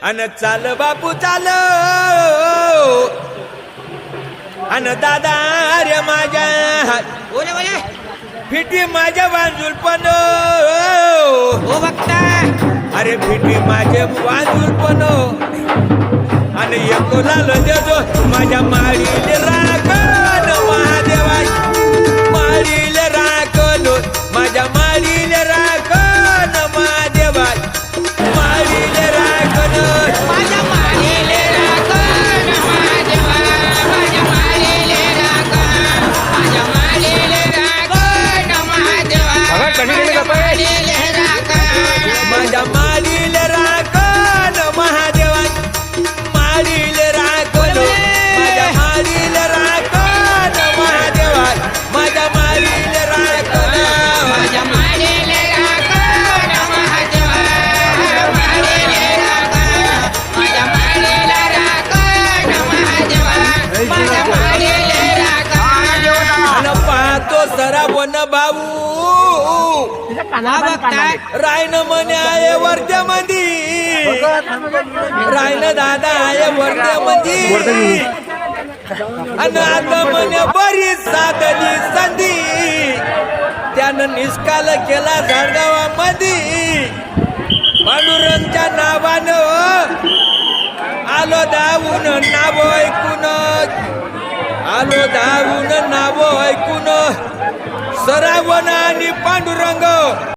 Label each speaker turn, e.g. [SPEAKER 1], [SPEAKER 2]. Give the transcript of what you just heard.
[SPEAKER 1] अन चाल बापू चाल अन दादा रे माझ्या
[SPEAKER 2] बोले बोले
[SPEAKER 1] फिटी माझ्या बांजूल पण
[SPEAKER 2] हो बघता
[SPEAKER 1] अरे फिटी माझे बांजूल पण आणि एकोलाल देतो माझ्या माळीले राखण महादेवा माळीले राखण माझ्या माळीले राखण महादेवा माळीले राखण
[SPEAKER 2] माझ्या माळीले राखण महादेवा माझ्या माळीले राखण माझ्या माळीले राखण महादेवा माझ्या माळीले राखण
[SPEAKER 1] माझ्या माळीले राखण महादेवा माळीले राखण माझ्या माळीले राखण महादेवा माझ्या माळीले राखण
[SPEAKER 2] माझ्या माळीले राखण महादेवा माळीले राखण माझ्या माळीला राखण महादेवा माझ्या माळीले राखण
[SPEAKER 1] अन पाहतो सरावन भाऊ
[SPEAKER 2] हा बघताय
[SPEAKER 1] रायन म्हणे आहे वर्ध्यामधी रायन दादा आहे वर्ध्यामधी अन आता म्हणे बरीच साधली संधी त्यानं निष्काल केला झाडगावामध्ये पांडुरंगच्या नावानं आलो धावून नाव ऐकून आलो धावून नाव ऐकून सरावण आणि पांडुरंग